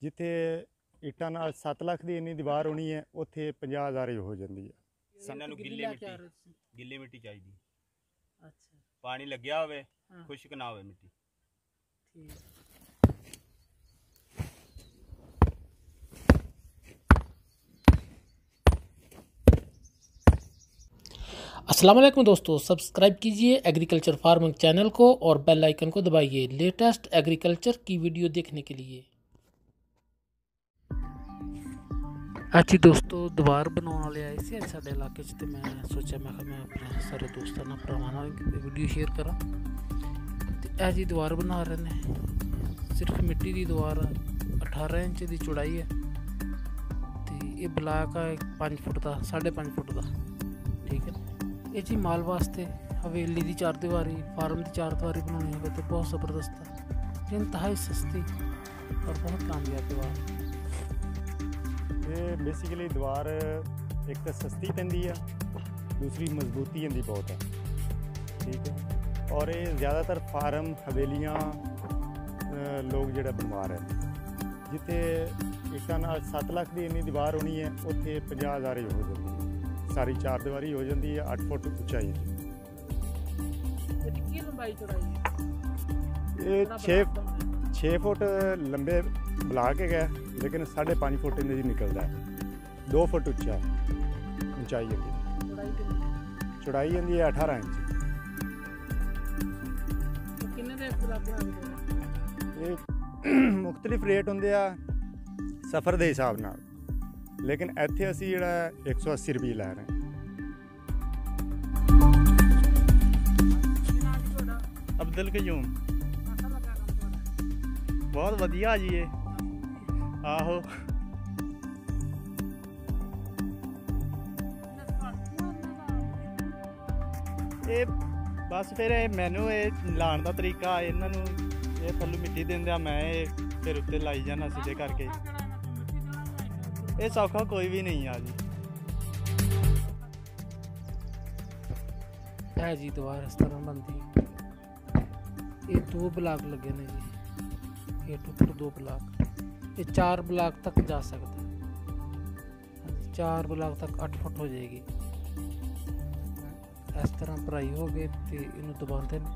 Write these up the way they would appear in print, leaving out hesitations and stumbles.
जिथे ਇੱਟਾਂ ਨਾਲ 7 ਲੱਖ ਦੀ ਇੰਨੀ ਦੀਵਾਰ ਹੋਣੀ ਹੈ ਉੱਥੇ 50,000 ਹੀ ਹੋ ਜਾਂਦੀ ਹੈ। ਇਹਨਾਂ ਨੂੰ ਗਿੱਲੀ ਮਿੱਟੀ ਚਾਹੀਦੀ। ਅੱਛਾ, ਪਾਣੀ ਲੱਗਿਆ ਹੋਵੇ, ਖੁਸ਼ਕ ਨਾ ਹੋਵੇ ਮਿੱਟੀ। ਠੀਕ। अस्सलाम वालेकुम दोस्तों, सब्सक्राइब कीजिए एग्रीकल्चर फार्मिंग चैनल को और बेल आइकन को दबाइए लेटेस्ट एग्रीकल्चर की वीडियो देखने के लिए। अच्छी दोस्तों, दीवार बनाने वाले आए थे साढ़े इलाके च, तो मैं सोचा मैं अपने सारे दोस्तों ने भरावां नाल वीडियो शेयर करा। तो जी दीवार बना रहे हैं, सिर्फ मिट्टी की दीवार 18 इंच की चौड़ाई है। तो ये ब्लॉक है 5 फुट का, 5.5 फुट का। ठीक है, ये जी माल वास्ते हवेली की चारदीवारी, फार्म की चारदीवारी बनानी हो तो बहुत ज़बरदस्त है। इंतहाई सस्ती और बहुत कामयाब दीवार। ये बेसिकली दीवार एक तो सस्ती पैंदी है, दूसरी मजबूती इनकी बहुत है। ठीक है, और ये ज़्यादातर फार्म हवेलियाँ लोग जो बनवा रहे हैं। जिथे ਇੱਟਾਂ ਨਾਲ 7 ਲੱਖ की इन्नी दीवार होनी है उत्थे 50,000 ही हो जाती है। सारी चारदीवारी हो जाती है 8 फुट ऊंचाई। ये 6 फुट लंबे ब्लॉक है, लेकिन 5.5 फुट इन्हें निकलता है। 2 फुट उच्चा ऊंचाई है। चौड़ाई इनकी 18 इंच। ये मुख्तलिफ रेट होंगे सफ़र के हिसाब नाल, लेकिन इत्थे असीं जिहड़ा 180 रुपये लै रहे हैं। अब्दुल कयूम बहुत वधिया जी ये। आहो ये बस फिर मैनू ये लाने का तरीका इन्हों ये थल्लों मिट्टी देंदे, मैं फिर उत्ते लाई जाना सीधे करके। ये सौखा कोई भी नहीं है जी। है जी दीवार इस तरह बनती। ये 2 ब्लॉक लगे ने जी, ये टोटल 2 ब्लॉक। ये 4 ब्लॉक तक जा सकता है। 4 ब्लॉक तक 8 फुट हो जाएगी। इस तरह भराई हो गई तो इन्हों दबाते हैं।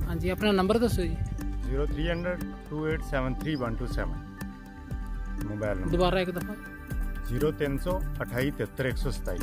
हाँ जी, अपना नंबर दसो जी। 0300 2873 मोबाइल नंबर। दोबारा एक दफ़ा 0300 28 73 127।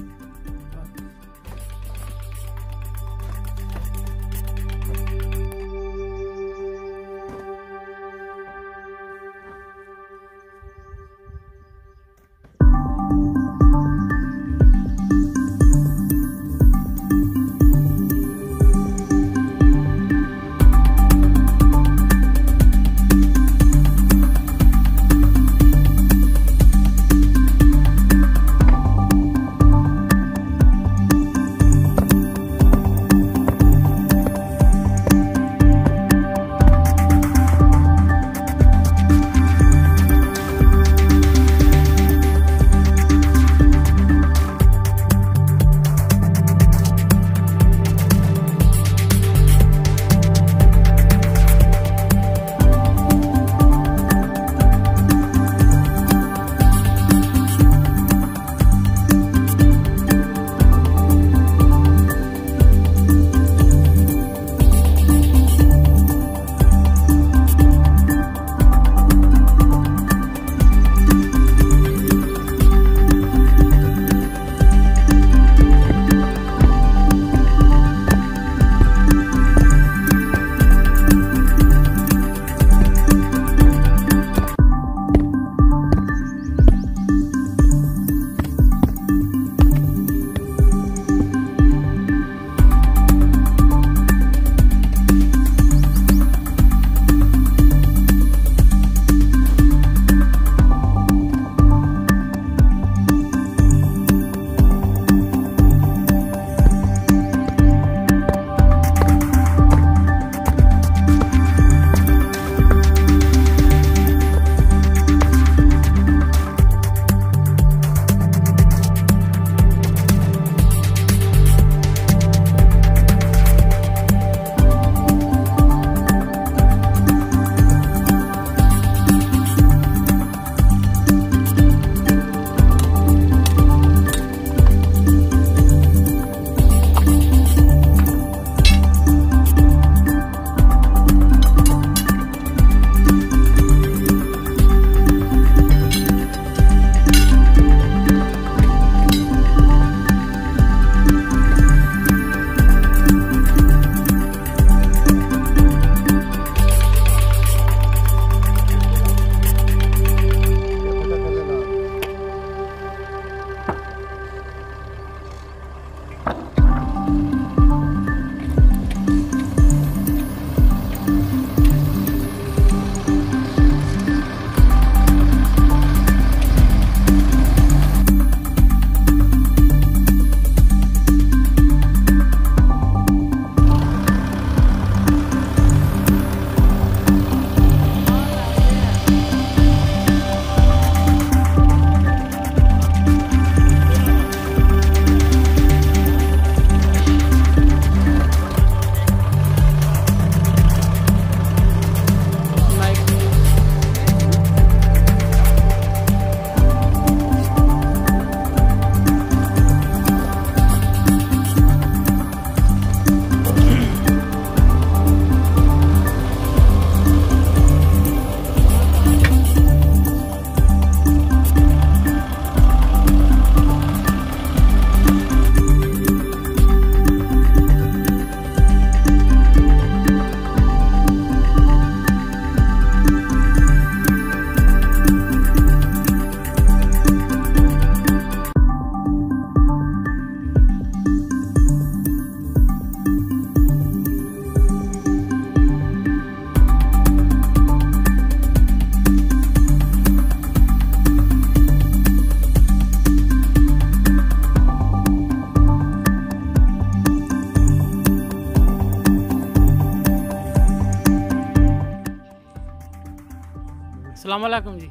अस्सलाम वालेकुम जी।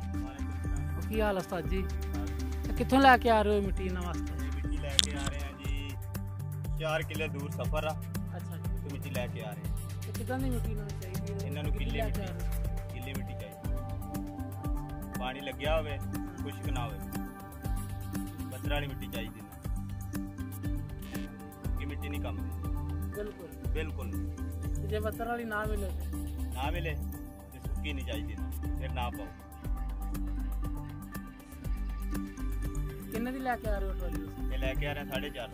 की हाल उस्ताद जी? कितों लैके आ रहे हो मिट्टी इन्होंने वास्ते? मिट्टी लैके आ रहे हैं जी 4 किले दूर सफर आ। अच्छा जी। तो मिट्टी लैके आ रहे हैं। तो कितना दी मिट्टी इन्होंने चाहिए? इन्होंने गिल्ली मिट्टी चाहिए। पानी लग्या होवे, खुश्क ना होवे, पत्थर वाली मिट्टी चाहिए ना कि मिट्टी नहीं कम बिल्कुल बिल्कुल नहीं। जे पत्थर वाली ना मिले तो सुक्की नहीं चाहिए ना, फिर ना पाओ। किन्ने दी लैके आ रहे हो ट्रॉली? ये लैके आ रहे हैं 450।